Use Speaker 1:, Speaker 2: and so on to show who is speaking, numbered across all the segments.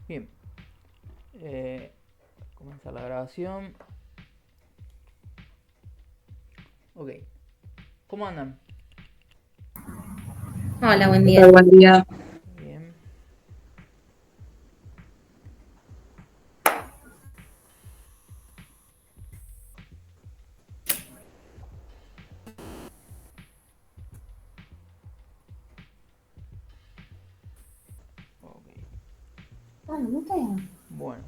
Speaker 1: Bien, comenzar la grabación. Ok, ¿cómo andan?
Speaker 2: Hola, buen
Speaker 3: ¿Qué
Speaker 2: día.
Speaker 3: tal? Buen día.
Speaker 1: Bien. Ok, bueno.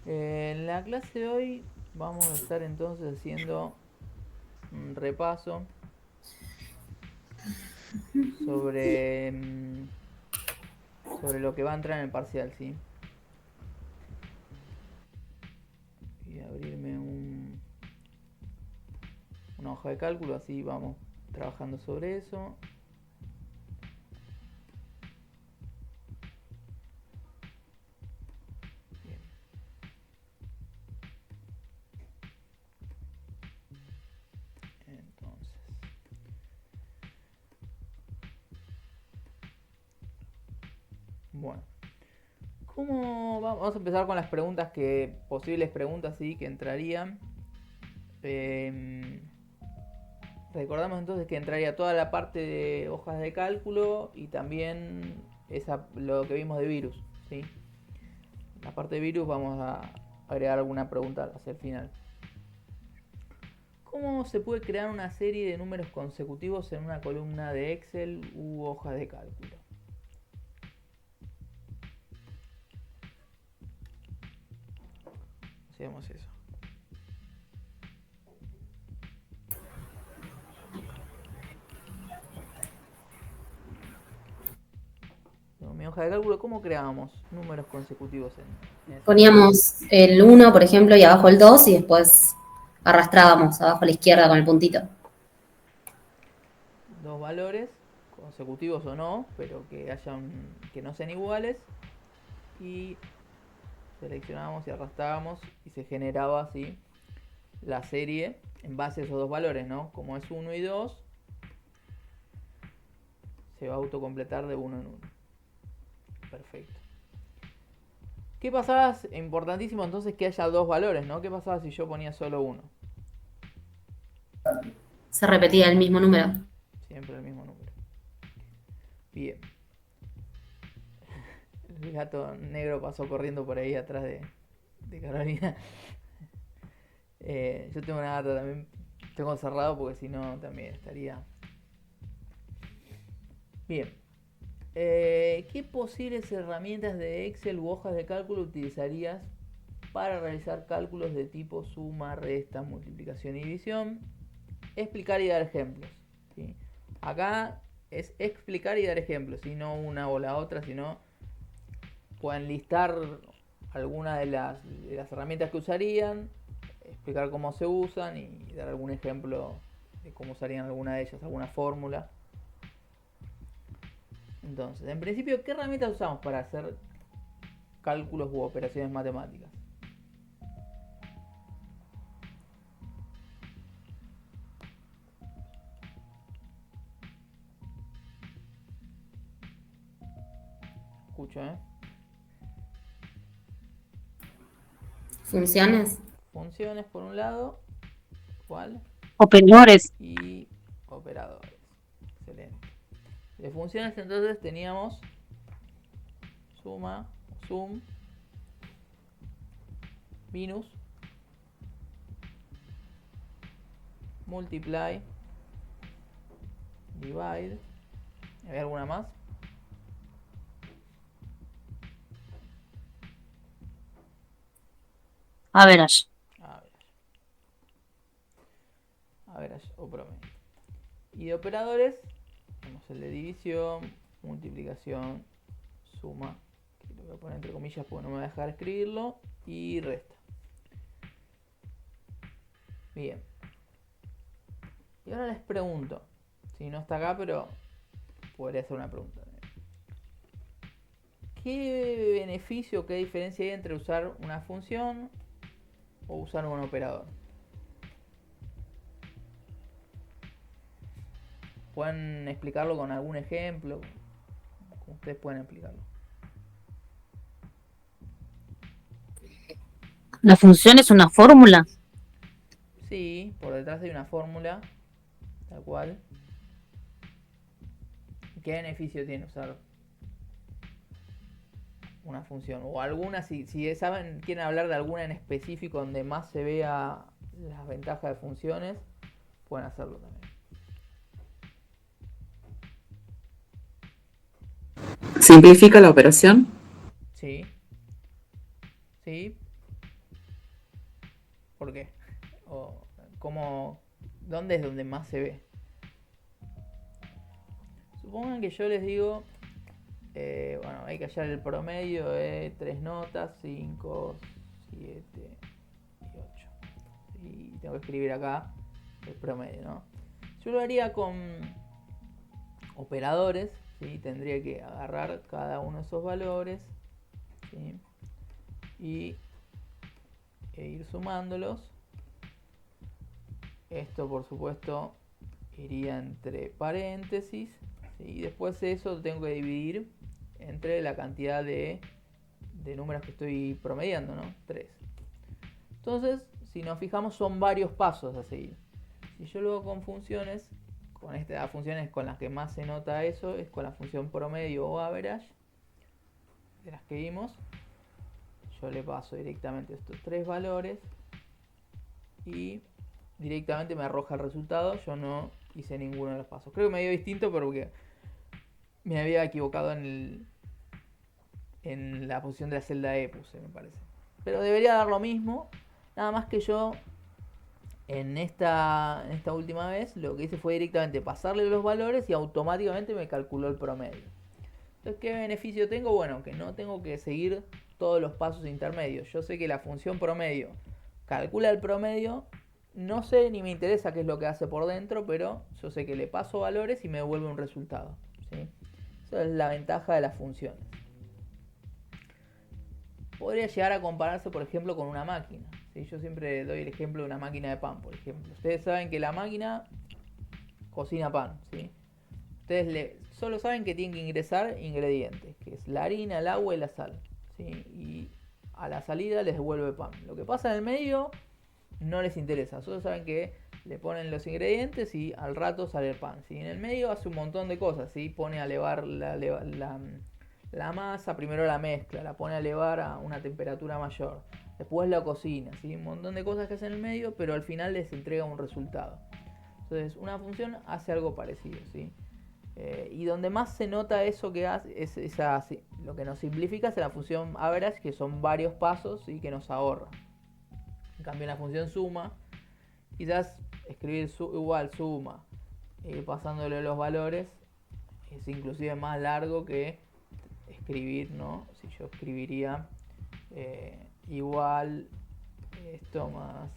Speaker 1: En la clase de hoy vamos a estar entonces haciendo un repaso sobre, sobre lo que va a entrar en el parcial, ¿sí? Voy a abrirme una hoja de cálculo, así vamos trabajando sobre eso. Bien, entonces. Bueno, vamos a empezar con las preguntas posibles preguntas, sí, que entrarían. Eh, Recordamos entonces que entraría toda la parte de hojas de cálculo y también lo que vimos de virus, ¿sí? La parte de virus vamos a agregar alguna pregunta hacia el final. ¿Cómo se puede crear una serie de números consecutivos en una columna de Excel u hojas de cálculo? Hacemos eso. En mi hoja de cálculo, ¿cómo creábamos números consecutivos en esa columna?
Speaker 2: Poníamos el uno, por ejemplo, y abajo el 2 y después arrastrábamos abajo a la izquierda con el puntito.
Speaker 1: Dos valores, consecutivos o no, pero que no sean iguales, y seleccionábamos y arrastrábamos y se generaba así la serie en base a esos dos valores, ¿no? Como es uno y 2, se va a autocompletar de uno en uno. Perfecto. ¿Qué pasaba? Importantísimo entonces que haya dos valores, ¿no? ¿Qué pasaba si yo ponía solo uno?
Speaker 2: Se repetía el mismo número.
Speaker 1: Siempre el mismo número. Bien. El gato negro pasó corriendo por ahí atrás de Carolina. Yo tengo una gata también. Tengo cerrado porque si no también estaría. Bien. ¿Qué posibles herramientas de Excel u hojas de cálculo utilizarías para realizar cálculos de tipo suma, resta, multiplicación y división? Explicar y dar ejemplos, ¿sí? Acá es explicar y dar ejemplos, y no una o la otra, sino pueden listar algunas de las herramientas que usarían, explicar cómo se usan y dar algún ejemplo de cómo usarían alguna de ellas, alguna fórmula. Entonces, en principio, ¿qué herramientas usamos para hacer cálculos u operaciones matemáticas? Escucho, ¿eh?
Speaker 2: Funciones.
Speaker 1: Funciones por un lado, ¿cuál?
Speaker 3: Operadores.
Speaker 1: Y operadores. Excelente. De funciones entonces teníamos suma, sum, minus, multiply, divide. ¿Hay alguna más?
Speaker 3: Average.
Speaker 1: A ver, o promedio. Y de operadores, tenemos el de división, multiplicación, suma, que lo voy a poner entre comillas porque no me va a dejar escribirlo, y resta. Bien. Y ahora les pregunto, si no está acá, pero podría hacer una pregunta. ¿Qué beneficio, qué diferencia hay entre usar una función o usar un operador? ¿Pueden explicarlo con algún ejemplo? Como ustedes pueden explicarlo.
Speaker 3: La función es una fórmula.
Speaker 1: Sí, por detrás hay una fórmula, tal cual. ¿Qué beneficio tiene usar una función? O alguna, si saben, quieren hablar de alguna en específico donde más se vea las ventajas de funciones, pueden hacerlo también.
Speaker 4: ¿Simplifica la operación?
Speaker 1: Sí. Sí. ¿Por qué? O cómo, ¿dónde es donde más se ve? Supongan que yo les digo, bueno, hay que hallar el promedio de 3 notas, 5, 7 y 8. Y tengo que escribir acá el promedio, ¿no? Yo lo haría con operadores, ¿sí? Tendría que agarrar cada uno de esos valores, ¿sí? E ir sumándolos. Esto, por supuesto, iría entre paréntesis, ¿sí? Y después eso tengo que dividir entre la cantidad de números que estoy promediando, ¿no? 3. Entonces, si nos fijamos, son varios pasos a seguir. Si yo lo hago con funciones, con estas funciones con las que más se nota eso, es con la función promedio o average, de las que vimos. Yo le paso directamente estos 3 valores y directamente me arroja el resultado. Yo no hice ninguno de los pasos. Creo que me dio distinto porque me había equivocado en la posición de la celda E, puse, me parece. Pero debería dar lo mismo. Nada más que yo en esta última vez lo que hice fue directamente pasarle los valores y automáticamente me calculó el promedio. Entonces, ¿qué beneficio tengo? Bueno, que no tengo que seguir todos los pasos intermedios. Yo sé que la función promedio calcula el promedio. No sé ni me interesa qué es lo que hace por dentro, pero yo sé que le paso valores y me devuelve un resultado, ¿sí? Esa es la ventaja de las funciones. Podría llegar a compararse, por ejemplo, con una máquina, ¿sí? Yo siempre doy el ejemplo de una máquina de pan, por ejemplo. Ustedes saben que la máquina cocina pan, ¿sí? Ustedes solo saben que tienen que ingresar ingredientes, que es la harina, el agua y la sal, ¿sí? Y a la salida les devuelve pan. Lo que pasa en el medio no les interesa, solo saben que le ponen los ingredientes y al rato sale el pan, ¿sí? En el medio hace un montón de cosas, ¿sí? Pone a elevar la masa, primero la mezcla, la pone a elevar a una temperatura mayor, después la cocina, ¿sí? Un montón de cosas que hace en el medio, pero al final les entrega un resultado. Entonces una función hace algo parecido, ¿sí? Y donde más se nota eso que hace es lo que nos simplifica es la función average, que son varios pasos y que nos ahorra. En cambio, en la función suma, quizás escribir igual suma, ir pasándole los valores, es inclusive más largo que escribir, ¿no? Si yo escribiría igual esto más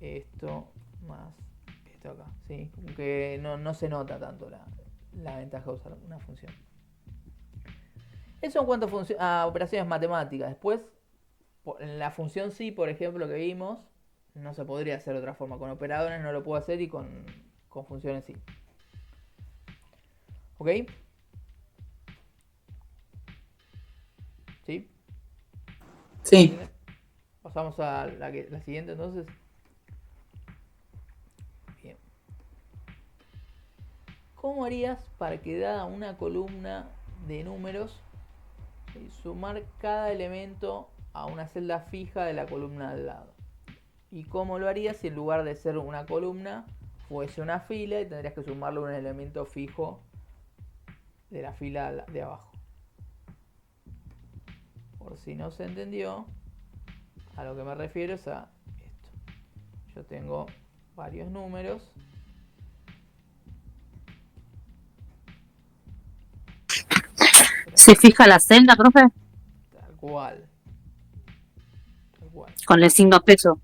Speaker 1: esto más esto acá, ¿sí? Como que no se nota tanto la ventaja de usar una función. Eso en cuanto a operaciones matemáticas. Después, en la función sí, por ejemplo, que vimos, no se podría hacer de otra forma. Con operadores no lo puedo hacer y con funciones sí. ¿Ok? ¿Sí?
Speaker 4: Sí.
Speaker 1: Pasamos a la siguiente entonces. Bien. ¿Cómo harías para que dada una columna de números, sumar cada elemento a una celda fija de la columna al lado? ¿Y cómo lo harías si en lugar de ser una columna fuese una fila y tendrías que sumarle un elemento fijo de la fila de abajo? Por si no se entendió, a lo que me refiero es a esto. Yo tengo varios números.
Speaker 3: ¿Se fija la celda, profe?
Speaker 1: Tal cual. Tal cual.
Speaker 3: Con el signo peso.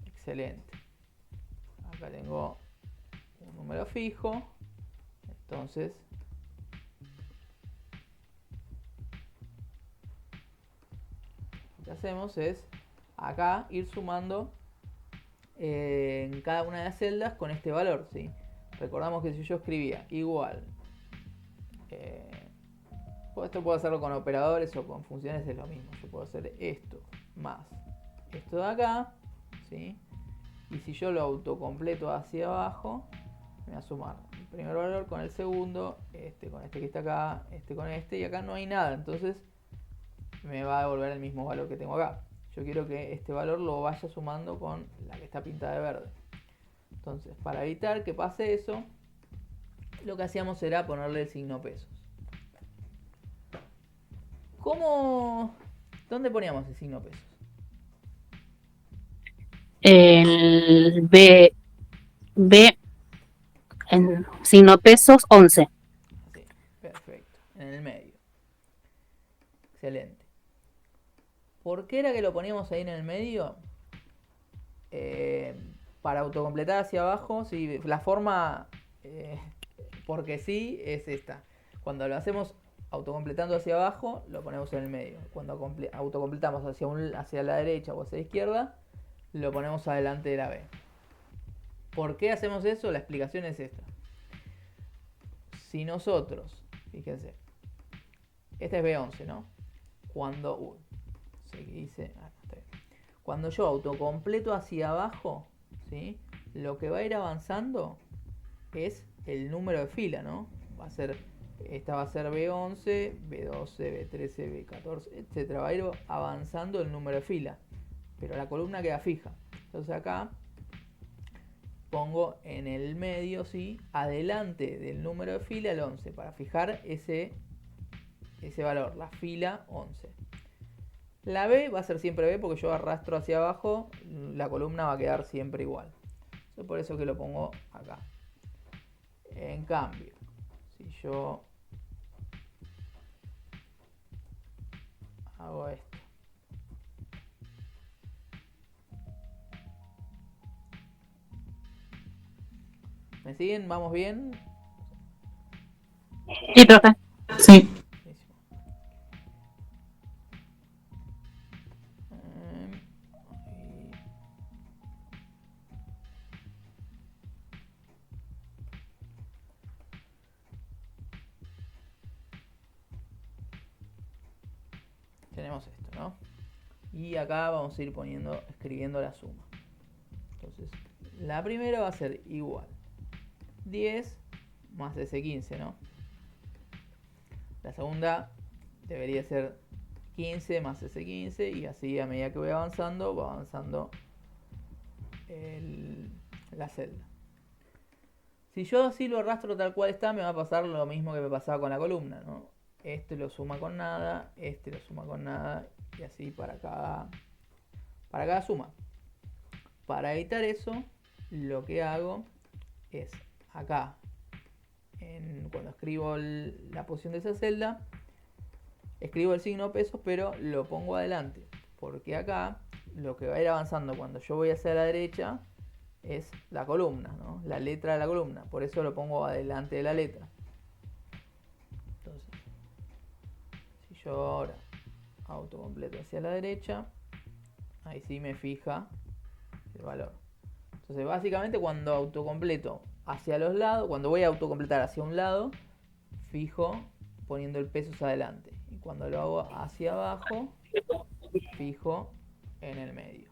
Speaker 1: Excelente. Acá tengo un número fijo. Entonces, lo que hacemos es acá ir sumando en cada una de las celdas con este valor, ¿sí? Recordamos que si yo escribía igual, Esto puedo hacerlo con operadores o con funciones, es lo mismo. Yo puedo hacer esto más esto de acá, ¿sí? Y si yo lo autocompleto hacia abajo, me va a sumar el primer valor con el segundo, este con este que está acá, este con este, y acá no hay nada, entonces me va a devolver el mismo valor que tengo acá. Yo quiero que este valor lo vaya sumando con la que está pintada de verde. Entonces, para evitar que pase eso, lo que hacíamos era ponerle el signo pesos. ¿Dónde poníamos el signo pesos?
Speaker 3: El B en signo pesos 11.
Speaker 1: Así, perfecto, en el medio. Excelente. ¿Por qué era que lo poníamos ahí en el medio? Para autocompletar hacia abajo, sí, la forma, porque sí, es esta. Cuando lo hacemos autocompletando hacia abajo, lo ponemos en el medio. Cuando autocompletamos hacia la derecha o hacia la izquierda, lo ponemos adelante de la B. ¿Por qué hacemos eso? La explicación es esta. Si nosotros, fíjense, este es B11, ¿no? Cuando yo autocompleto hacia abajo, ¿sí? Lo que va a ir avanzando es el número de fila, ¿no? Esta va a ser B11, B12, B13, B14, etc. Va a ir avanzando el número de fila, pero la columna queda fija. Entonces acá pongo en el medio, ¿sí? Adelante del número de fila el 11 para fijar ese valor, la fila 11. La B va a ser siempre B porque yo arrastro hacia abajo, la columna va a quedar siempre igual. Es por eso que lo pongo acá. En cambio, si yo hago esto, ¿me siguen? ¿Vamos bien?
Speaker 3: Sí, profe.
Speaker 4: Sí.
Speaker 1: Buenísimo. Ahí. Tenemos esto, ¿no? Y acá vamos a ir escribiendo la suma. Entonces, la primera va a ser igual 10 más ese 15, ¿no? La segunda debería ser 15 más ese 15 y así a medida que voy avanzando, va avanzando la celda. Si yo así lo arrastro tal cual está, me va a pasar lo mismo que me pasaba con la columna, ¿no? Este lo suma con nada, este lo suma con nada y así para cada suma. Para evitar eso, lo que hago es acá, cuando escribo la posición de esa celda, escribo el signo pesos, pero lo pongo adelante, porque acá lo que va a ir avanzando cuando yo voy hacia la derecha es la columna, ¿no? La letra de la columna, por eso lo pongo adelante de la letra. Entonces, si yo ahora autocompleto hacia la derecha, ahí sí me fija el valor. Entonces básicamente cuando autocompleto hacia los lados, cuando voy a autocompletar hacia un lado, fijo poniendo el pesos adelante. Y cuando lo hago hacia abajo, fijo en el medio.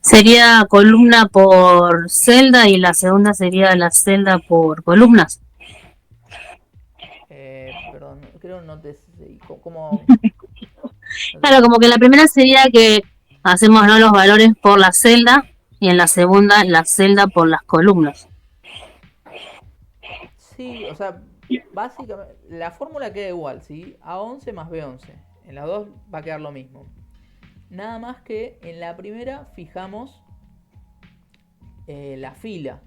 Speaker 3: Sería columna por celda y la segunda sería la celda por columnas.
Speaker 1: Perdón, creo no te sé. ¿Cómo?
Speaker 3: Claro, como que la primera sería que hacemos, ¿no?, los valores por la celda y en la segunda la celda por las columnas.
Speaker 1: Sí, o sea, básicamente la fórmula queda igual, ¿sí? A11 más B11. En las dos va a quedar lo mismo. Nada más que en la primera fijamos la fila,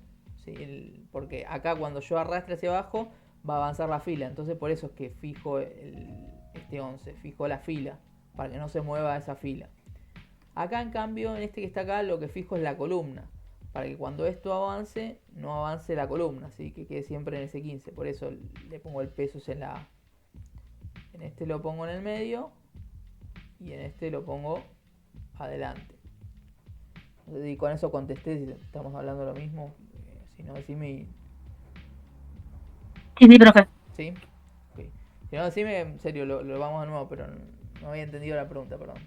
Speaker 1: ¿sí? Porque acá cuando yo arrastre hacia abajo va a avanzar la fila. Entonces por eso es que fijo este 11, fijo la fila, para que no se mueva esa fila. Acá en cambio, en este que está acá, lo que fijo es la columna, para que cuando esto avance, no avance la columna, ¿sí? Que quede siempre en ese 15. Por eso le pongo el pesos en la A. En este lo pongo en el medio y en este lo pongo adelante. Y con eso contesté si estamos hablando lo mismo. Si no, decime.
Speaker 3: Sí, profe.
Speaker 1: ¿Sí? Ok. Si no, decime en serio, lo vamos de nuevo, pero no había entendido la pregunta, perdón.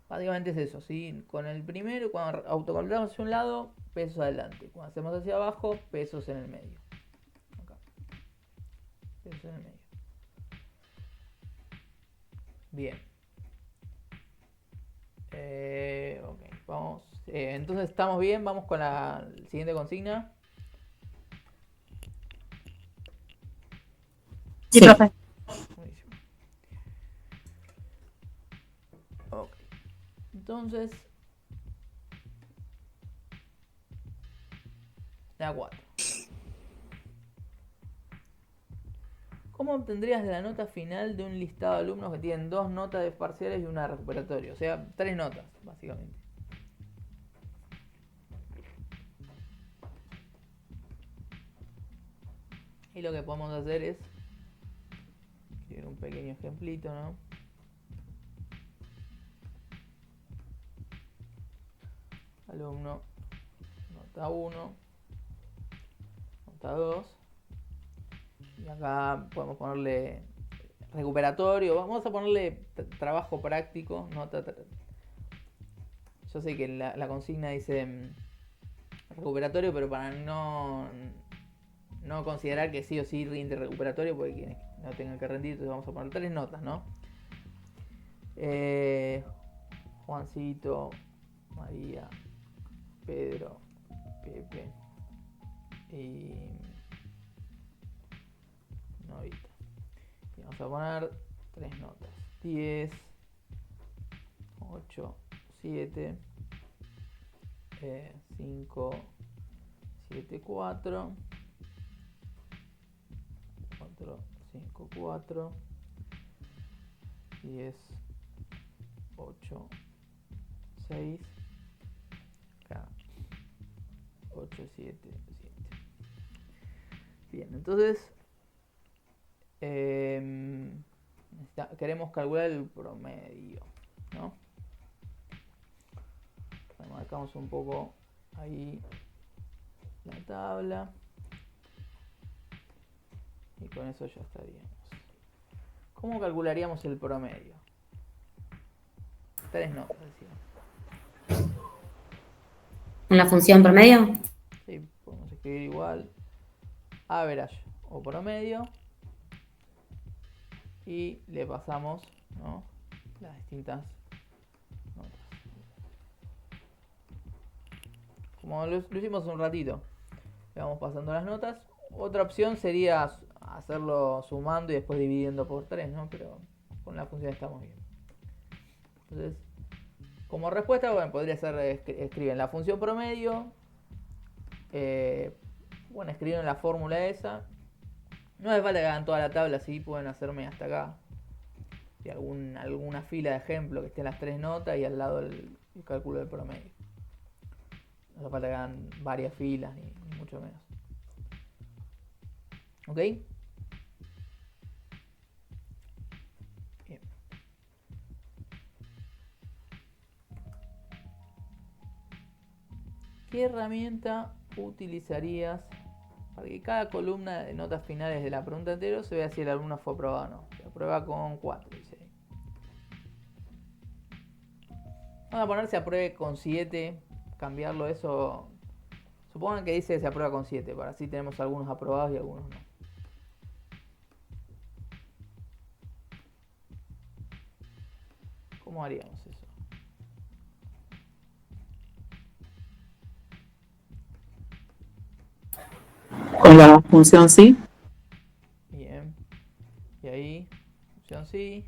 Speaker 1: Básicamente es eso, ¿sí? Con el primero, cuando autocalculamos hacia un lado, pesos adelante. Cuando hacemos hacia abajo, pesos en el medio. Acá. Pesos en el medio. Bien. Ok, vamos. Entonces estamos bien, vamos con la siguiente consigna.
Speaker 3: Sí,
Speaker 4: Sí.
Speaker 3: profe.
Speaker 1: Buenísimo. Ok. Entonces, la 4. ¿Cómo obtendrías la nota final de un listado de alumnos que tienen 2 notas de parciales y una recuperatoria? O sea, 3 notas, básicamente. Y lo que podemos hacer es escribir un pequeño ejemplito, ¿no? Alumno, nota 1, nota 2. Y acá podemos ponerle recuperatorio. Vamos a ponerle trabajo práctico. Yo sé que la consigna dice recuperatorio, pero para no considerar que sí o sí rinde recuperatorio, porque quienes no tengan que rendir, entonces vamos a poner 3 notas, ¿no? Juancito, María, Pedro, Pepe y Novita. Y vamos a poner 3 notas. 10, 8, 7, 5, 7, 4, 4, 5, 4, 10, 8, 6, acá, 8, 7, 7. Bien, entonces queremos calcular el promedio, ¿no? Marcamos un poco ahí la tabla y con eso ya estaríamos. ¿Cómo calcularíamos el promedio? 3 notas, decía.
Speaker 2: ¿En la función promedio?
Speaker 1: Sí, podemos escribir igual average o promedio y le pasamos, ¿no?, las distintas notas. Como lo hicimos un ratito, le vamos pasando las notas. Otra opción sería hacerlo sumando y después dividiendo por 3, ¿no? Pero con la función estamos bien. Entonces, como respuesta, bueno, podría ser, escriben la función promedio, bueno, escriben la fórmula esa. No hace falta que hagan toda la tabla, sí, pueden hacerme hasta acá. Y alguna fila de ejemplo que estén las 3 notas y al lado el cálculo del promedio. No hace falta que hagan varias filas, ni mucho menos. ¿Ok? Bien. ¿Qué herramienta utilizarías para que cada columna de notas finales de la pregunta anterior se vea si el alumno fue aprobado o no? Se aprueba con 4, dice ahí. Vamos a poner se apruebe con 7, cambiarlo eso. Supongan que dice se aprueba con 7, para así tenemos algunos aprobados y algunos no. ¿Cómo haríamos eso?
Speaker 4: Con la función sí.
Speaker 1: Bien. Y ahí, función sí.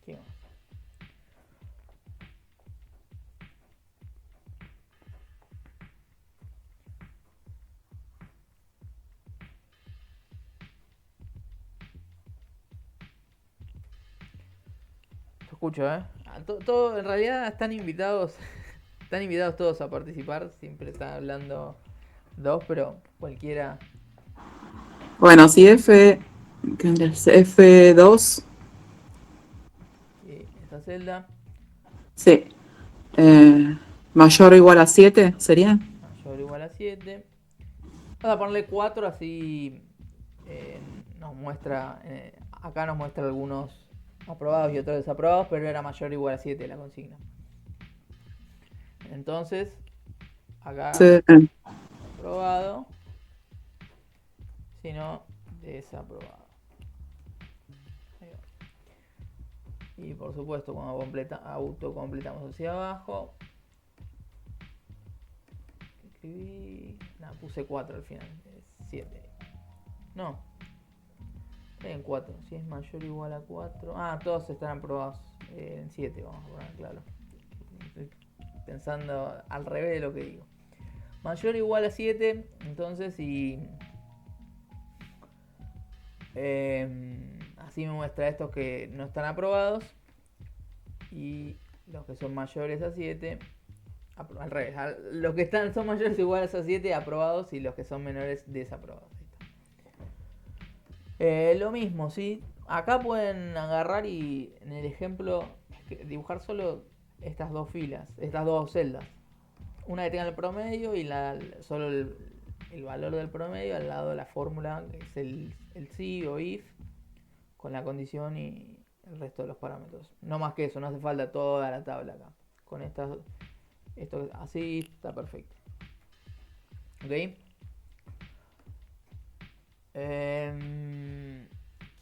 Speaker 1: ¿Qué más? Te escucho, ¿eh? Todo, en realidad están invitados Están invitados todos a participar. Siempre están hablando dos, pero cualquiera.
Speaker 4: Bueno, si ¿qué es? F2,
Speaker 1: Esta celda
Speaker 4: sí. Mayor o igual a 7, ¿sería?
Speaker 1: mayor o igual a 7. Vamos a ponerle 4, así nos muestra. Acá nos muestra algunos aprobados y otros desaprobados, pero era mayor o igual a 7 la consigna. Entonces, acá
Speaker 4: Sí.
Speaker 1: aprobado, sino desaprobado. Ahí va. Y por supuesto, cuando autocompletamos hacia abajo, escribí. No, puse 4 al final, 7. No, está en 4. Si es mayor o igual a 4. Ah, todos están aprobados en 7, vamos a poner claro. Estoy pensando al revés de lo que digo. Mayor o igual a 7, entonces si así me muestra estos que no están aprobados y los que son mayores a 7, al revés, los que son mayores o iguales a 7 aprobados y los que son menores desaprobados. Lo mismo, ¿sí? Acá pueden agarrar y en el ejemplo dibujar solo estas dos filas, estas dos celdas. Una que tenga el promedio y solo el valor del promedio al lado de la fórmula, que es el si o if, con la condición y el resto de los parámetros. No más que eso, no hace falta toda la tabla acá. Con esto así está perfecto. ¿Ok?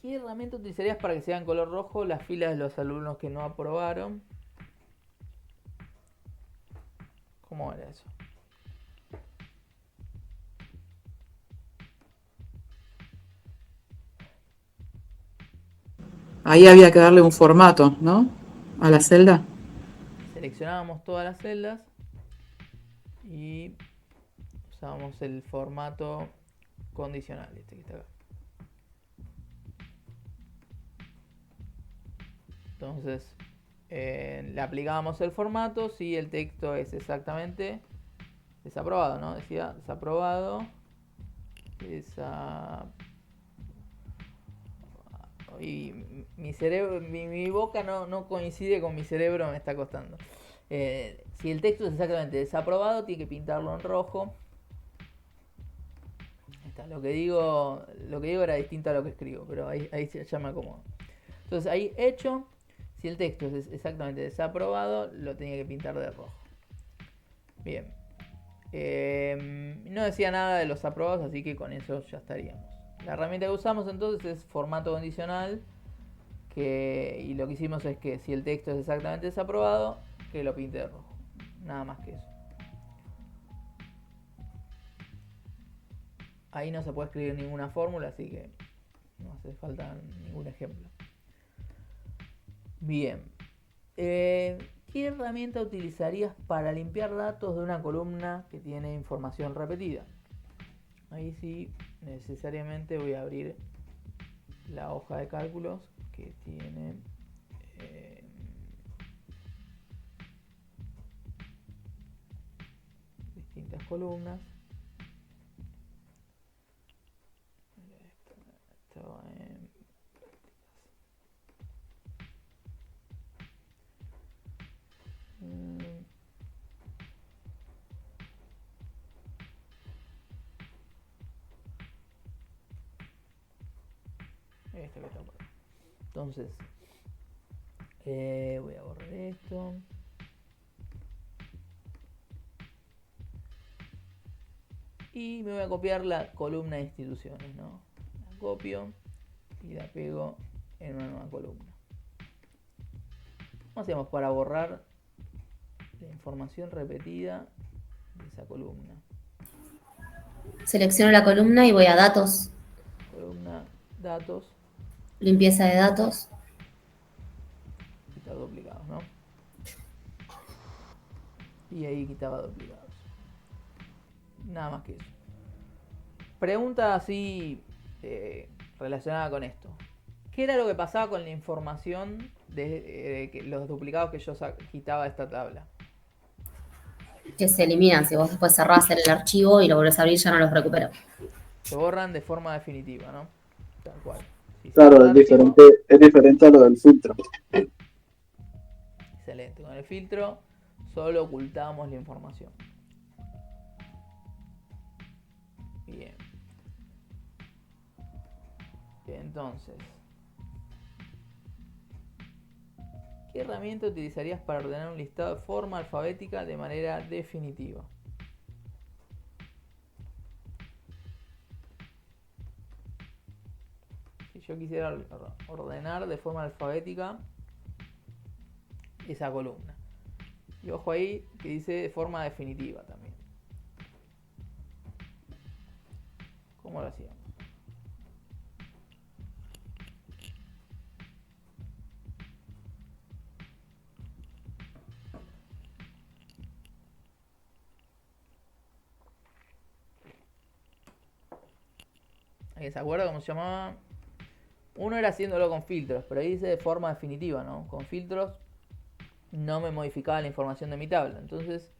Speaker 1: ¿Qué herramienta utilizarías para que sean color rojo las filas de los alumnos que no aprobaron? ¿Cómo era eso?
Speaker 4: Ahí había que darle un formato, ¿no? A la celda.
Speaker 1: Seleccionábamos todas las celdas y usábamos el formato condicional, este que está acá. Entonces le aplicábamos el formato si el texto es exactamente desaprobado, ¿no? Decía desaprobado. Y mi cerebro, mi boca no coincide con mi cerebro, me está costando. Si el texto es exactamente desaprobado, tiene que pintarlo en rojo. Está, lo que digo era distinto a lo que escribo, pero ahí ya me acomodo. Entonces ahí hecho, si el texto es exactamente desaprobado, lo tenía que pintar de rojo. Bien. No decía nada de los aprobados, así que con eso ya estaríamos. La herramienta que usamos entonces es formato condicional, y lo que hicimos es que si el texto es exactamente desaprobado, que lo pinte de rojo. Nada más que eso. Ahí no se puede escribir ninguna fórmula, así que no hace falta ningún ejemplo. Bien. ¿Qué herramienta utilizarías para limpiar datos de una columna que tiene información repetida? Ahí sí, necesariamente voy a abrir la hoja de cálculos que tiene distintas columnas. Esto en esto que está por acá. Entonces voy a borrar esto. Y me voy a copiar la columna de instituciones, ¿no? La copio y la pego en una nueva columna. ¿Cómo hacemos para borrar la información repetida de esa columna?
Speaker 2: Selecciono la columna y voy a datos,
Speaker 1: Columna, datos,
Speaker 2: limpieza de datos.
Speaker 1: quitar duplicados, ¿no? Y ahí quitaba duplicados. Nada más que eso. Pregunta así relacionada con esto. ¿Qué era lo que pasaba con la información de los duplicados que yo quitaba de esta tabla?
Speaker 2: Que se eliminan. Si vos después cerrás el archivo y lo volvés a abrir, ya no los recupero.
Speaker 1: Se borran de forma definitiva, ¿no? Tal cual. Si
Speaker 5: Claro,
Speaker 1: cierro el archivo,
Speaker 5: es diferente a lo del filtro.
Speaker 1: excelente. Con el filtro solo ocultamos la información. Bien. Entonces, ¿qué herramienta utilizarías para ordenar un listado de forma alfabética de manera definitiva? Si yo quisiera ordenar de forma alfabética esa columna. Y ojo ahí que dice de forma definitiva también. ¿Cómo lo hacíamos? ¿Se acuerda cómo se llamaba? Uno era haciéndolo con filtros, pero ahí dice de forma definitiva, ¿no? Con filtros no me modificaba la información de mi tabla. Entonces,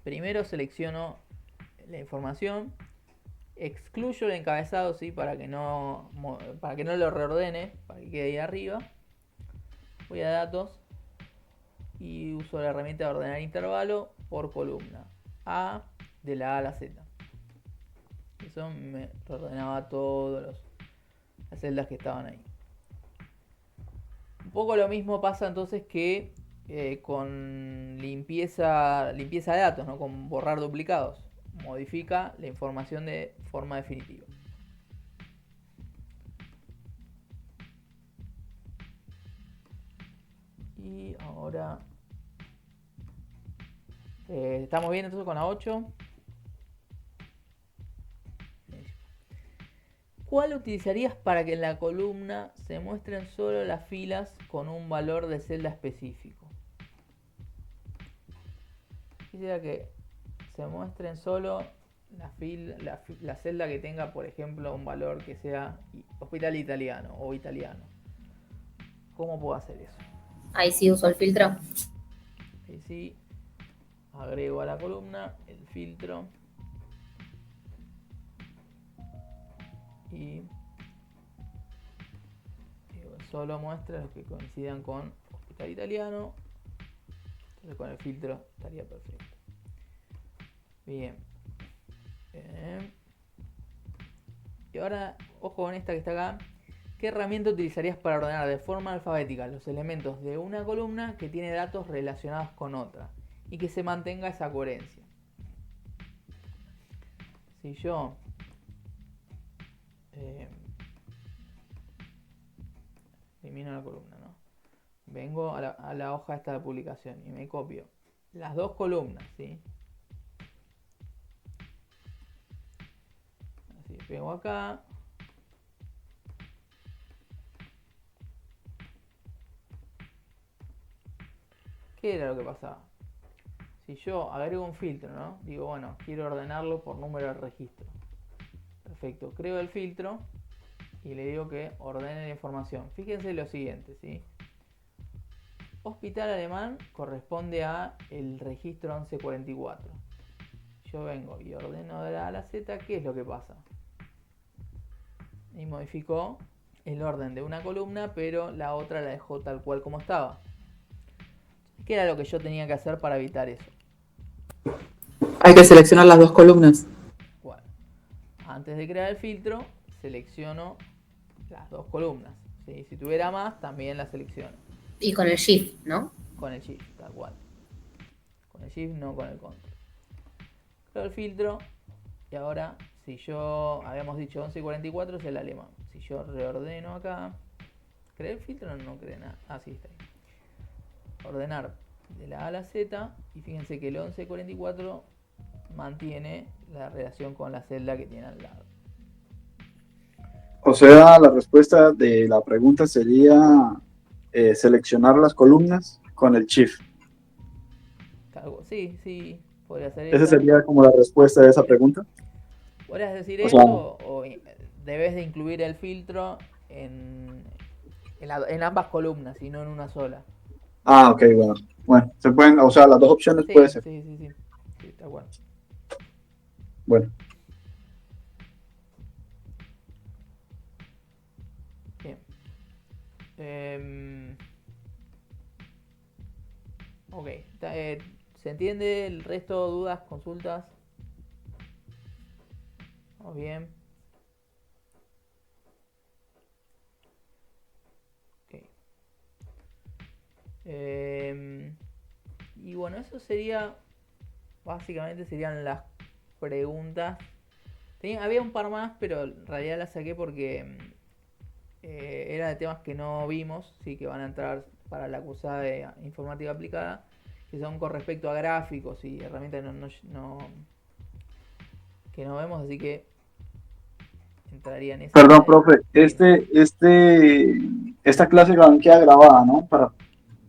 Speaker 1: primero selecciono la información, excluyo el encabezado, ¿sí? Para que no lo reordene, para que quede ahí arriba. Voy a datos y uso la herramienta de ordenar intervalo por columna. A de la A a la Z. Eso me reordenaba todas las celdas que estaban ahí. Un poco lo mismo pasa entonces que con limpieza de datos, ¿no? Con borrar duplicados. Modifica la información de forma definitiva. Y ahora estamos bien entonces con la 8. ¿Cuál utilizarías para que en la columna se muestren solo las filas con un valor de celda específico? Quisiera que se muestren solo la celda que tenga, por ejemplo, un valor que sea hospital italiano o italiano. ¿Cómo puedo hacer eso?
Speaker 2: Ahí sí uso el filtro.
Speaker 1: Ahí sí, agrego a la columna el filtro. Y solo muestra los que coincidan con hospital italiano. Entonces con el filtro estaría perfecto. Bien. Y ahora, ojo con esta que está acá. ¿Qué herramienta utilizarías para ordenar de forma alfabética los elementos de una columna que tiene datos relacionados con otra y que se mantenga esa coherencia? Si yo elimino la columna, ¿no? Vengo a la hoja esta de publicación y me copio las dos columnas, ¿sí? Así, pego acá. ¿Qué era lo que pasaba? Si yo agrego un filtro, ¿no? Digo, bueno, quiero ordenarlo por número de registro. Perfecto, creo el filtro y le digo que ordene la información. Fíjense lo siguiente, ¿sí? Hospital Alemán corresponde a el registro 1144. Yo vengo y ordeno de la A a la Z, ¿qué es lo que pasa? Y modificó el orden de una columna, pero la otra la dejó tal cual como estaba. ¿Qué era lo que yo tenía que hacer para evitar eso?
Speaker 4: Hay que seleccionar las dos columnas.
Speaker 1: Bueno, antes de crear el filtro, selecciono las dos columnas, ¿sí? Si tuviera más, también las selecciono.
Speaker 2: Y con el Shift, ¿no?
Speaker 1: Con el Shift, tal cual. Con el Shift, no con el Control. Creo el filtro. Y ahora, si yo habíamos dicho 1144 es el alemán. Si yo reordeno acá, ¿creé el filtro? No creé nada. Ah, sí, está ahí. Ordenar de la A a la Z. Y fíjense que el 1144 mantiene la relación con la celda que tiene al lado.
Speaker 5: O sea, la respuesta de la pregunta sería seleccionar las columnas con el Shift.
Speaker 1: Sí, sí, podría ser
Speaker 5: Esa
Speaker 1: eso.
Speaker 5: sería como la respuesta de esa pregunta.
Speaker 1: ¿Podrías decir
Speaker 5: O
Speaker 1: eso
Speaker 5: sea,
Speaker 1: o debes de incluir el filtro en ambas columnas y no en una sola?
Speaker 5: ok, bueno. Bueno, se pueden, o sea, las dos opciones
Speaker 1: Sí,
Speaker 5: puede ser.
Speaker 1: sí, está bueno.
Speaker 5: Bueno,
Speaker 1: Bien. Em, ok, ¿se entiende? ¿El resto, dudas, consultas? ¿Vamos bien? Ok. Y bueno, eso sería, básicamente serían las preguntas. Había un par más, pero en realidad las saqué porque era de temas que no vimos, sí, que van a entrar para la cursada de informática aplicada, que son con respecto a gráficos y herramientas que no vemos, así que entraría en esa.
Speaker 5: perdón, profe,
Speaker 1: Sí.
Speaker 5: esta clase queda grabada, ¿no? Para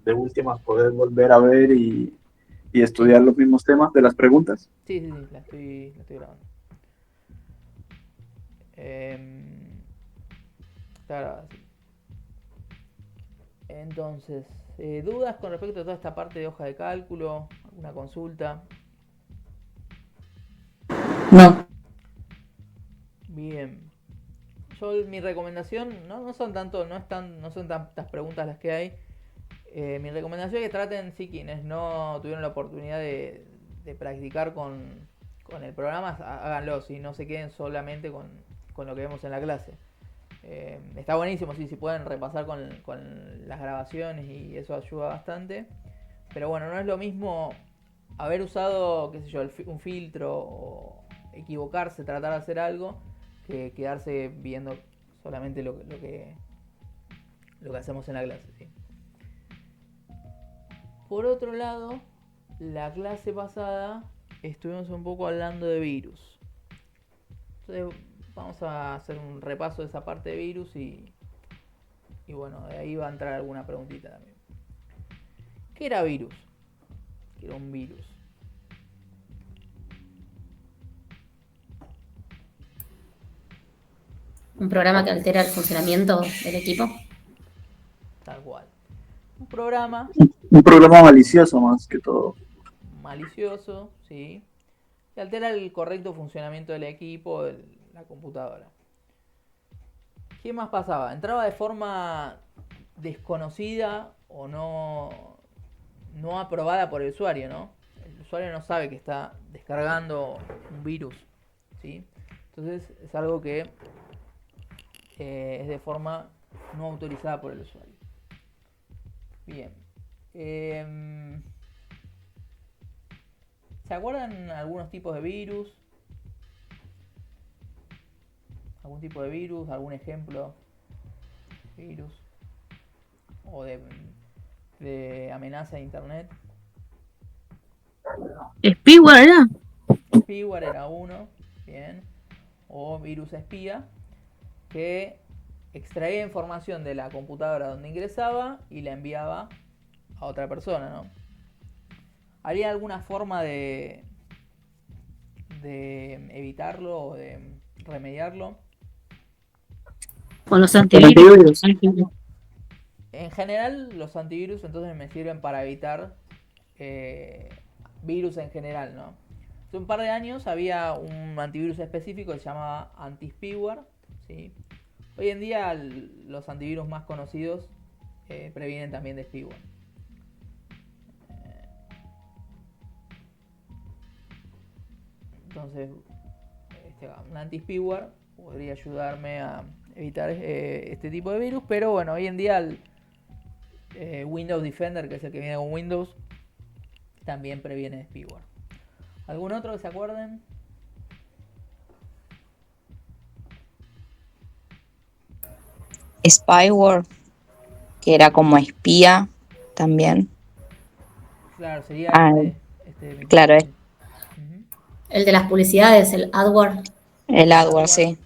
Speaker 5: de últimas poder volver a ver y estudiar los mismos temas de las preguntas.
Speaker 1: Sí, la estoy grabando. Está grabada, sí. Entonces, ¿dudas con respecto a toda esta parte de hoja de cálculo? ¿Alguna consulta?
Speaker 4: No.
Speaker 1: Bien. Mi recomendación, no son tantas preguntas las que hay. Mi recomendación es que traten, sí, quienes no tuvieron la oportunidad de practicar con el programa, háganlo, si no se queden solamente con lo que vemos en la clase. Está buenísimo, sí, si pueden repasar con las grabaciones y eso ayuda bastante. Pero bueno, no es lo mismo haber usado, qué sé yo, un filtro o equivocarse, tratar de hacer algo, que quedarse viendo solamente lo que hacemos en la clase, ¿sí? Por otro lado, la clase pasada estuvimos un poco hablando de virus. Entonces vamos a hacer un repaso de esa parte de virus y bueno, de ahí va a entrar alguna preguntita también. ¿Qué era virus? ¿Qué era un virus?
Speaker 2: Un programa que altera el funcionamiento del equipo.
Speaker 1: Tal cual. Un programa
Speaker 5: Un programa malicioso más que todo.
Speaker 1: malicioso, ¿sí? Que altera el correcto funcionamiento del equipo, de la computadora. ¿Qué más pasaba? Entraba de forma desconocida o no aprobada por el usuario, ¿no? El usuario no sabe que está descargando un virus, ¿sí? Entonces es algo que es de forma no autorizada por el usuario. Bien. ¿Se acuerdan algunos tipos de virus? ¿Algún tipo de virus? ¿Algún ejemplo de virus? ¿O de amenaza de internet?
Speaker 3: ¿Spyware era?
Speaker 1: Spyware era uno, bien. O virus espía, que extraía información de la computadora donde ingresaba y la enviaba a otra persona, ¿no? ¿Habría alguna forma de evitarlo o de remediarlo?
Speaker 3: Con los
Speaker 4: Con
Speaker 3: antivirus.
Speaker 4: antivirus.
Speaker 1: En general, los antivirus entonces me sirven para evitar virus en general, ¿no? Hace un par de años había un antivirus específico que se llamaba anti-spyware, ¿sí? Hoy en día los antivirus más conocidos previenen también de spyware. Entonces, un anti-spyware podría ayudarme a evitar este tipo de virus, pero bueno, hoy en día Windows Defender, que es el que viene con Windows, también previene spyware. ¿Algún otro que se acuerden?
Speaker 6: Spyware, que era como espía también.
Speaker 1: Claro, sería
Speaker 6: Ah,
Speaker 1: este mismo.
Speaker 6: claro,
Speaker 1: Sí. Ujú.
Speaker 2: El de las publicidades, el AdWord.
Speaker 6: el
Speaker 1: El
Speaker 6: adware,
Speaker 1: AdWords,
Speaker 6: sí.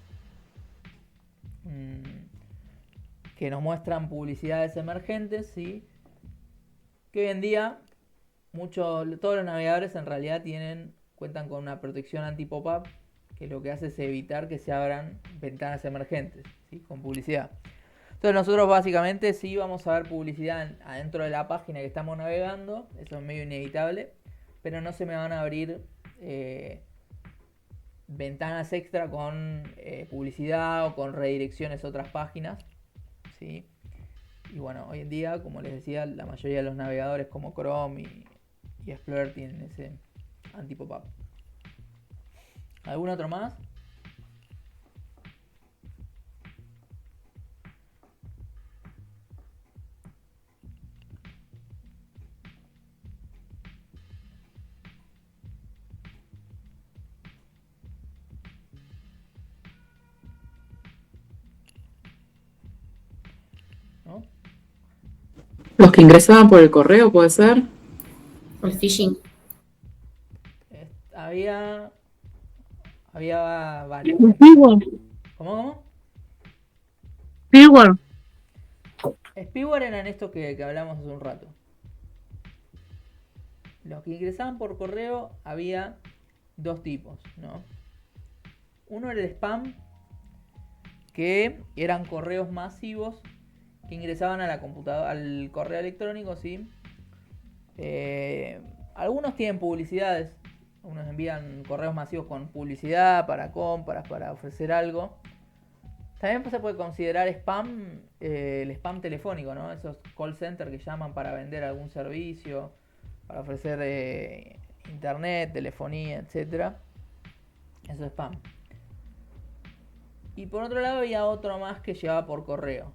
Speaker 1: que nos muestran publicidades emergentes, ¿sí? Que hoy en día todos los navegadores en realidad cuentan con una protección anti-pop-up, que lo que hace es evitar que se abran ventanas emergentes, ¿sí? Con publicidad. Entonces nosotros básicamente sí vamos a ver publicidad adentro de la página que estamos navegando, eso es medio inevitable, pero no se me van a abrir ventanas extra con publicidad o con redirecciones a otras páginas, ¿sí? Y bueno, hoy en día, como les decía, la mayoría de los navegadores como Chrome y Explorer tienen ese anti-pop-up. ¿Algún otro más? ¿No?
Speaker 4: Los que ingresaban por el correo, ¿puede ser?
Speaker 2: El phishing.
Speaker 1: Había varios.
Speaker 3: Spyware.
Speaker 1: ¿Cómo?
Speaker 3: Spyware.
Speaker 1: Spyware eran estos que hablamos hace un rato. Los que ingresaban por correo había dos tipos, ¿no? Uno era el spam, que eran correos masivos que ingresaban a la computadora, al correo electrónico, ¿sí? Algunos tienen publicidades, algunos envían correos masivos con publicidad para compras, para ofrecer algo. También se puede considerar spam, el spam telefónico, ¿no? Esos call centers que llaman para vender algún servicio, para ofrecer internet, telefonía, etc. Eso es spam. Y por otro lado había otro más que llegaba por correo.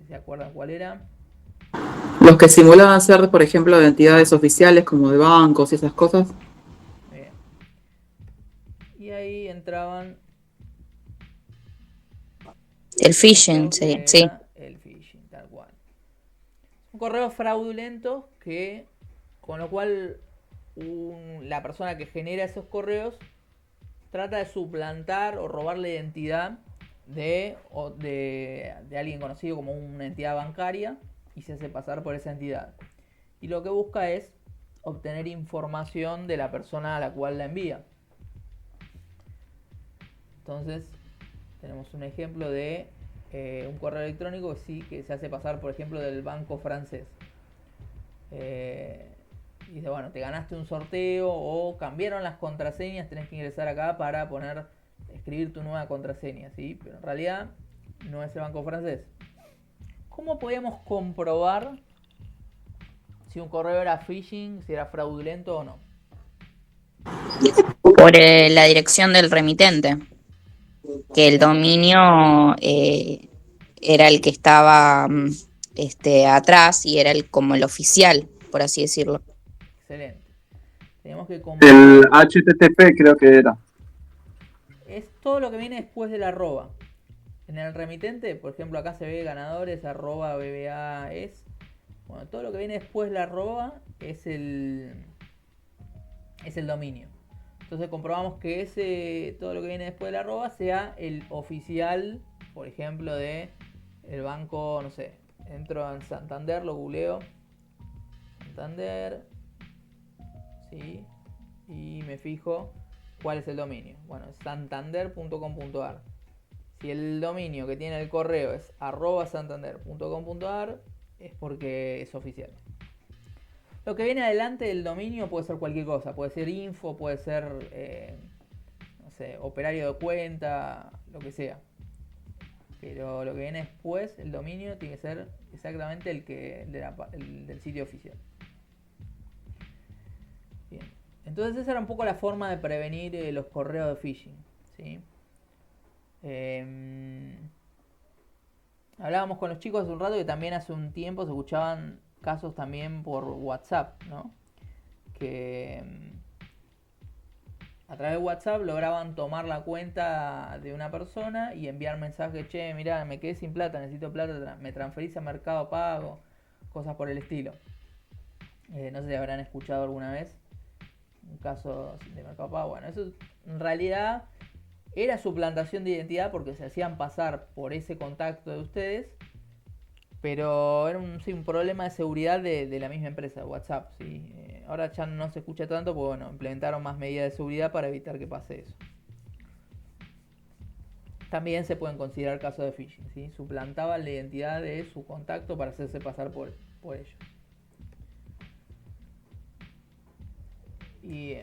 Speaker 1: ¿Se acuerdan cuál era?
Speaker 4: Los que simulaban ser, por ejemplo, de entidades oficiales como de bancos y esas cosas.
Speaker 1: Bien. Y ahí entraban
Speaker 6: El phishing,
Speaker 1: lo que
Speaker 6: sí.
Speaker 1: era el phishing, tal cual. Un correo fraudulento que, con lo cual la persona que genera esos correos trata de suplantar o robar la identidad de alguien conocido como una entidad bancaria y se hace pasar por esa entidad. Y lo que busca es obtener información de la persona a la cual la envía. Entonces, tenemos un ejemplo de un correo electrónico que se hace pasar, por ejemplo, del banco francés. Y dice, bueno, te ganaste un sorteo o cambiaron las contraseñas, tenés que ingresar acá para escribir tu nueva contraseña, ¿sí? Pero en realidad no es el banco francés. ¿Cómo podíamos comprobar si un correo era phishing, si era fraudulento o no?
Speaker 6: Por la dirección del remitente, que el dominio era el que estaba atrás y era como el oficial, por así decirlo.
Speaker 1: Excelente. Tenemos que
Speaker 5: El
Speaker 1: comprobar.
Speaker 5: HTTP creo que era.
Speaker 1: Es todo lo que viene después del arroba. En el remitente, por ejemplo, acá se ve ganadores, @BBA es. Bueno, todo lo que viene después del arroba es el dominio. Entonces comprobamos que todo lo que viene después del arroba sea el oficial, por ejemplo, de el banco, no sé. Entro en Santander, lo googleo. Santander. Sí. Y me fijo cuál es el dominio. Bueno, es santander.com.ar. Si el dominio que tiene el correo es @santander.com.ar, es porque es oficial. Lo que viene adelante del dominio puede ser cualquier cosa. Puede ser info, puede ser, no sé, operario de cuenta, lo que sea. Pero lo que viene después, el dominio, tiene que ser exactamente el del sitio oficial. Bien. Entonces esa era un poco la forma de prevenir los correos de phishing, ¿sí? Hablábamos con los chicos hace un rato que también hace un tiempo se escuchaban casos también por WhatsApp, ¿no? Que a través de WhatsApp lograban tomar la cuenta de una persona y enviar mensajes, che, mirá, me quedé sin plata, necesito plata, me transferís a Mercado Pago, cosas por el estilo. No sé si habrán escuchado alguna vez un caso de Mercado Pago. Bueno, eso en realidad era suplantación de identidad porque se hacían pasar por ese contacto de ustedes, pero era un problema de seguridad de la misma empresa, WhatsApp, ¿sí? Ahora ya no se escucha tanto porque bueno, implementaron más medidas de seguridad para evitar que pase eso. también se pueden considerar casos de phishing, ¿sí? Suplantaban la identidad de su contacto para hacerse pasar por ellos. Y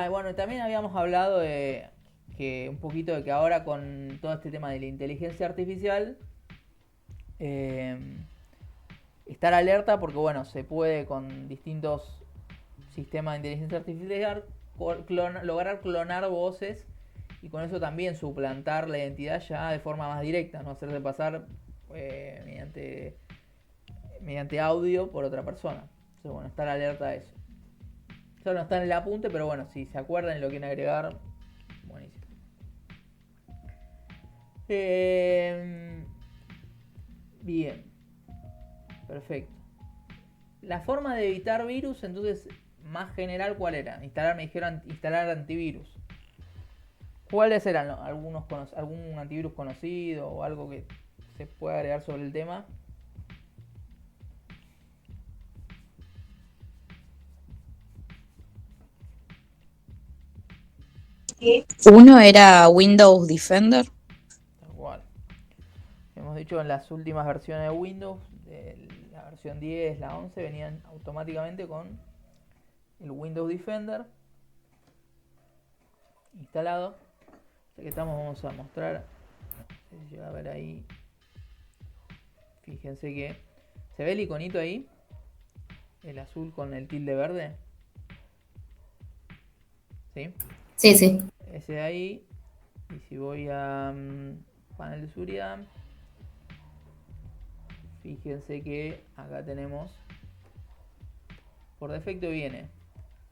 Speaker 1: bueno, también habíamos hablado de que un poquito de que ahora con todo este tema de la inteligencia artificial, estar alerta porque bueno, se puede con distintos sistemas de inteligencia artificial lograr clonar voces y con eso también suplantar la identidad ya de forma más directa, no hacerse pasar mediante audio por otra persona. Entonces bueno, estar alerta a eso. Eso no está en el apunte, pero bueno, si se acuerdan y lo quieren agregar, buenísimo. Bien, perfecto. La forma de evitar virus, entonces, más general, ¿cuál era? Me dijeron instalar antivirus. ¿Cuáles eran algún antivirus conocido o algo que se pueda agregar sobre el tema?
Speaker 6: Uno era Windows Defender.
Speaker 1: Tal cual. Hemos dicho en las últimas versiones de Windows, la versión 10, la 11, venían automáticamente con el Windows Defender instalado. Ya que estamos, vamos a mostrar. No sé si llega a ver ahí. Fíjense que se ve el iconito ahí, el azul con el tilde verde. ¿Sí?
Speaker 2: Sí, sí.
Speaker 1: Ese de ahí. Y si voy a panel de seguridad, fíjense que acá tenemos, por defecto viene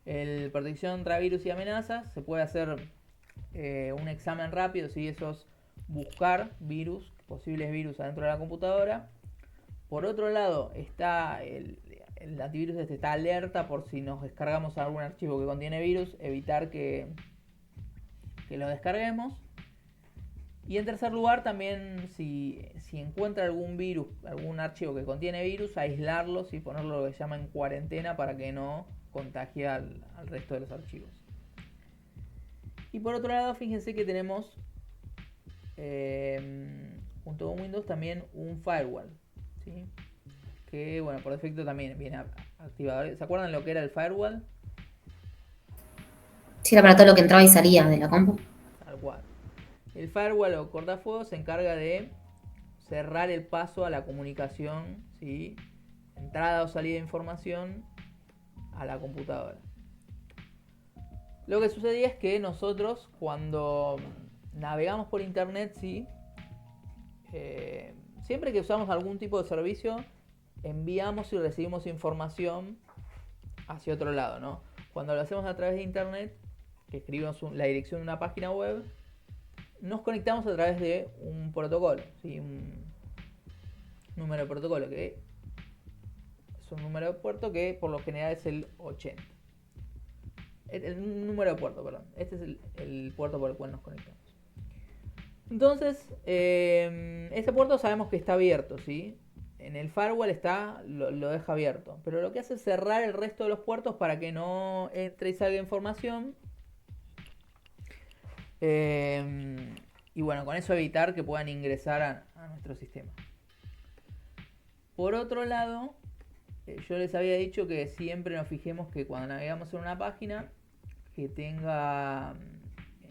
Speaker 1: el protección contra virus y amenazas. Se puede hacer un examen rápido, si eso es buscar virus, posibles virus adentro de la computadora. Por otro lado está el antivirus está alerta por si nos descargamos algún archivo que contiene virus, evitar que lo descarguemos. Y en tercer lugar también si encuentra algún virus, algún archivo que contiene virus, aislarlos y ponerlo lo que se llama en cuarentena para que no contagie al resto de los archivos. Y por otro lado, fíjense que tenemos junto con Windows también un firewall, ¿sí? Que bueno, por defecto también viene activado. ¿Se acuerdan lo que era el firewall?
Speaker 2: Sí, era para todo lo que entraba y salía de la compu.
Speaker 1: Tal cual. El firewall o cortafuegos se encarga de cerrar el paso a la comunicación, ¿sí? Entrada o salida de información a la computadora. Lo que sucedía es que nosotros cuando navegamos por internet, ¿sí? Siempre que usamos algún tipo de servicio, enviamos y recibimos información hacia otro lado, ¿no? Cuando lo hacemos a través de internet, que escribimos la dirección de una página web, nos conectamos a través de un protocolo, ¿sí? Un número de protocolo que es un número de puerto que por lo general es el 80. El número de puerto, perdón. Este es el puerto por el cual nos conectamos. Entonces, ese puerto sabemos que está abierto, ¿sí? En el firewall lo deja abierto. Pero lo que hace es cerrar el resto de los puertos para que no entre y salga información. Y bueno, con eso evitar que puedan ingresar a nuestro sistema. Por otro lado, yo les había dicho que siempre nos fijemos que cuando navegamos en una página, que tenga,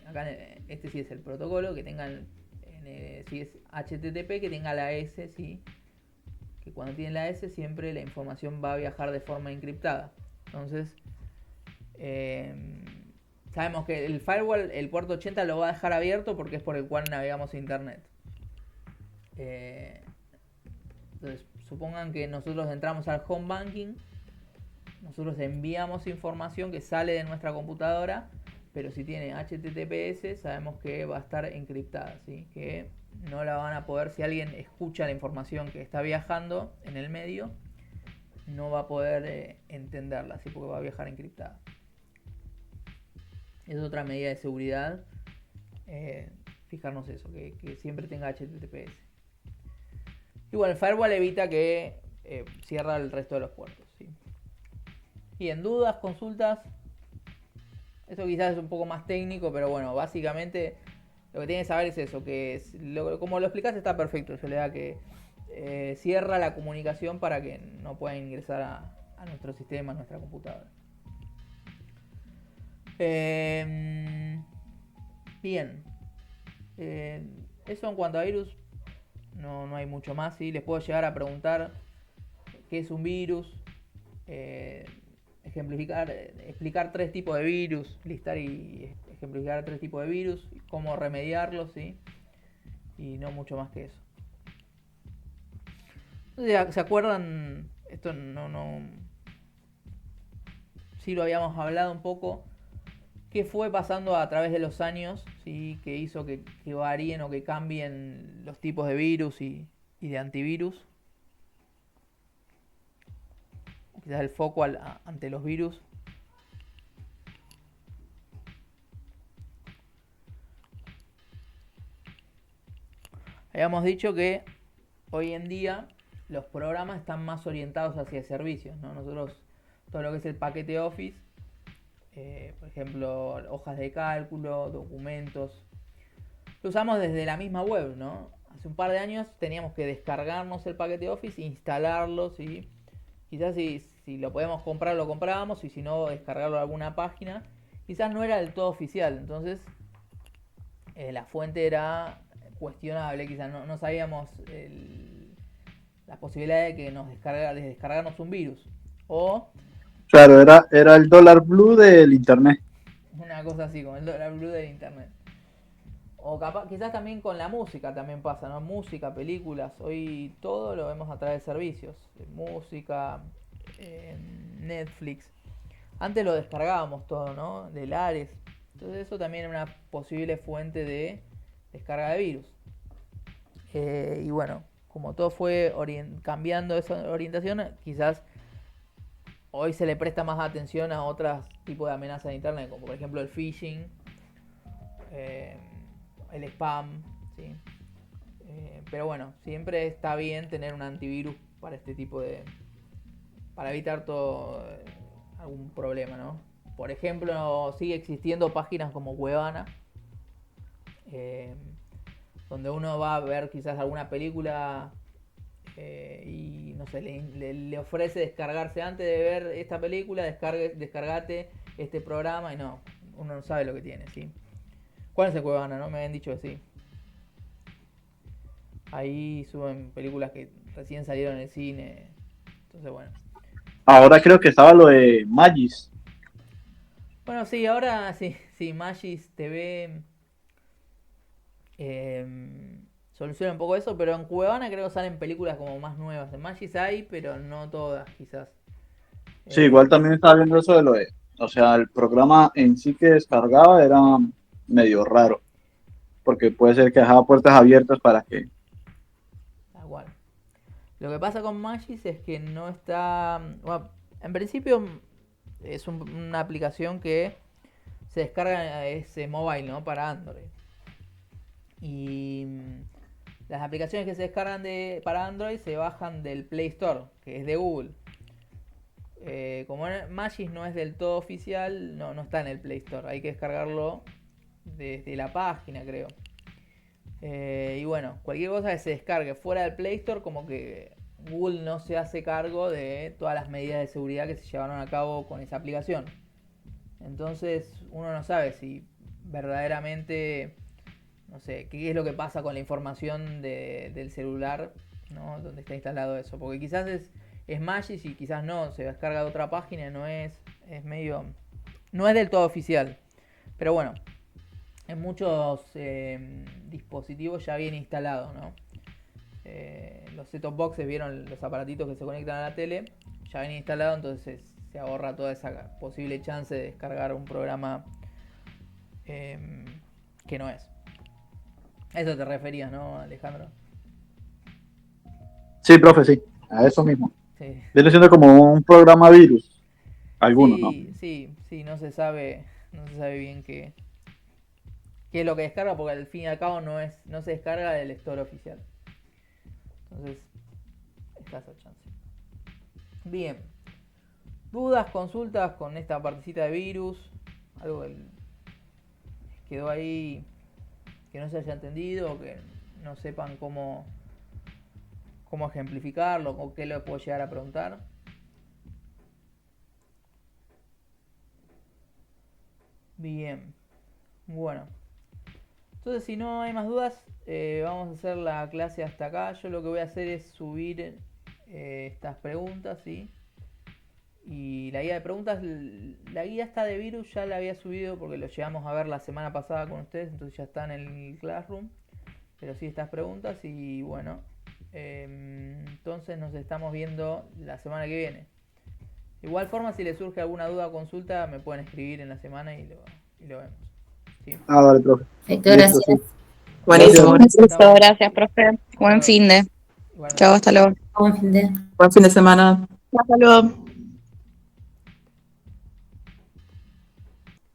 Speaker 1: acá este sí es el protocolo, que tenga, si es HTTP, que tenga la S, ¿sí? Que cuando tiene la S siempre la información va a viajar de forma encriptada. Entonces, sabemos que el firewall, el puerto 80 lo va a dejar abierto porque es por el cual navegamos internet. Entonces, supongan que nosotros entramos al home banking, nosotros enviamos información que sale de nuestra computadora, pero si tiene HTTPS sabemos que va a estar encriptada, ¿sí? Que no la van a poder, si alguien escucha la información que está viajando en el medio, no va a poder entenderla, ¿sí? Porque va a viajar encriptada. Es otra medida de seguridad, fijarnos eso, que siempre tenga HTTPS. Y bueno, el firewall evita que cierra el resto de los puertos, ¿sí? Y en dudas, consultas, eso quizás es un poco más técnico, pero bueno, básicamente lo que tiene que saber es eso, que como lo explicaste está perfecto, Soledad, que cierra la comunicación para que no puedan ingresar a nuestro sistema, a nuestra computadora. Bien. Eso en cuanto a virus, no hay mucho más, ¿sí? Les puedo llegar a preguntar qué es un virus, explicar 3 tipos de virus, listar y ejemplificar 3 tipos de virus, cómo remediarlos, ¿sí? Y no mucho más que eso. ¿Se acuerdan? Esto sí lo habíamos hablado un poco. ¿Qué fue pasando a través de los años? ¿Sí? Que hizo que varíen o que cambien los tipos de virus y de antivirus. Quizás el foco ante los virus. Habíamos dicho que hoy en día los programas están más orientados hacia servicios, ¿no? Nosotros, todo lo que es el paquete Office, por ejemplo, hojas de cálculo, documentos, lo usamos desde la misma web, ¿no? Hace un par de años teníamos que descargarnos el paquete Office, instalarlo, ¿sí? Quizás si lo podemos comprar, lo comprábamos, y si no, descargarlo de alguna página. Quizás no era del todo oficial, entonces la fuente era cuestionable, quizás no sabíamos la posibilidad de que de descargarnos un virus. O
Speaker 5: Claro, era el dólar blue del internet.
Speaker 1: una cosa así, como el dólar blue del internet. O quizás también con la música también pasa, ¿no? Música, películas, hoy todo lo vemos a través de servicios. Música, Netflix. Antes lo descargábamos todo, ¿no? De Lares. Entonces eso también es una posible fuente de descarga de virus. Y bueno, como todo fue cambiando esa orientación, quizás hoy se le presta más atención a otros tipos de amenazas de internet, como por ejemplo el phishing, el spam, ¿sí? Pero bueno, siempre está bien tener un antivirus para este tipo para evitar todo algún problema, ¿no? Por ejemplo, sigue existiendo páginas como Cuevana, donde uno va a ver quizás alguna película y no sé, le ofrece descargarse antes de ver esta película, descargate este programa, y no, uno no sabe lo que tiene, ¿sí? ¿Cuál es el Cuevana, no? Me habían dicho que sí. Ahí suben películas que recién salieron en el cine. Entonces, bueno.
Speaker 5: Ahora creo que estaba lo de Magis.
Speaker 1: Bueno, sí, ahora sí, Magis TV soluciona un poco eso, pero en Cuevana creo que salen películas como más nuevas. En Magis hay, pero no todas, quizás.
Speaker 5: Sí, igual también estaba viendo eso de lo de, o sea, el programa en sí que descargaba era medio raro, porque puede ser que dejaba puertas abiertas para que...
Speaker 1: Tal cual. Lo que pasa con Magis es que no está... Bueno, en principio es una aplicación que se descarga ese mobile, ¿no? Para Android. Y las aplicaciones que se descargan para Android se bajan del Play Store, que es de Google. Como Magis no es del todo oficial, no está en el Play Store. Hay que descargarlo desde la página, creo. Y bueno, cualquier cosa que se descargue fuera del Play Store, como que Google no se hace cargo de todas las medidas de seguridad que se llevaron a cabo con esa aplicación. Entonces uno no sabe si verdaderamente, no sé, qué es lo que pasa con la información del celular, ¿no? Donde está instalado eso. Porque quizás es Magis y quizás no, se descarga de otra página, no es del todo oficial. Pero bueno, en muchos dispositivos ya viene instalado, ¿no? Los set-top boxes, vieron los aparatitos que se conectan a la tele, ya viene instalado, entonces se ahorra toda esa posible chance de descargar un programa que no es. A eso te referías, ¿no, Alejandro?
Speaker 5: Sí, profe, sí, a eso mismo.
Speaker 1: Sí.
Speaker 5: Viene siendo como un programa virus, algunos, ¿no?
Speaker 1: Sí, no se sabe bien qué es lo que descarga, porque al fin y al cabo no se descarga del store oficial. Entonces, está esa chance. Bien. ¿Dudas, consultas con esta partecita de virus? Algo que quedó ahí que no se haya entendido o que no sepan cómo ejemplificarlo o qué le puedo llegar a preguntar. Bien, bueno, entonces si no hay más dudas, vamos a hacer la clase hasta acá. Yo lo que voy a hacer es subir estas preguntas, ¿sí? Y la guía de preguntas, la guía esta de virus ya la había subido porque lo llegamos a ver la semana pasada con ustedes, entonces ya está en el Classroom. Pero sí estas preguntas y bueno, entonces nos estamos viendo la semana que viene. De igual forma, si les surge alguna duda o consulta, me pueden escribir en la semana y lo vemos. ¿Sí?
Speaker 5: Vale, profe.
Speaker 2: Perfecto, gracias.
Speaker 5: Sí.
Speaker 4: Buenísimo.
Speaker 6: Listo, gracias, profe. Buen fin de.
Speaker 1: Igualmente.
Speaker 6: Chao, hasta luego.
Speaker 2: Buen fin de.
Speaker 4: Buen fin de semana.
Speaker 7: Hasta luego.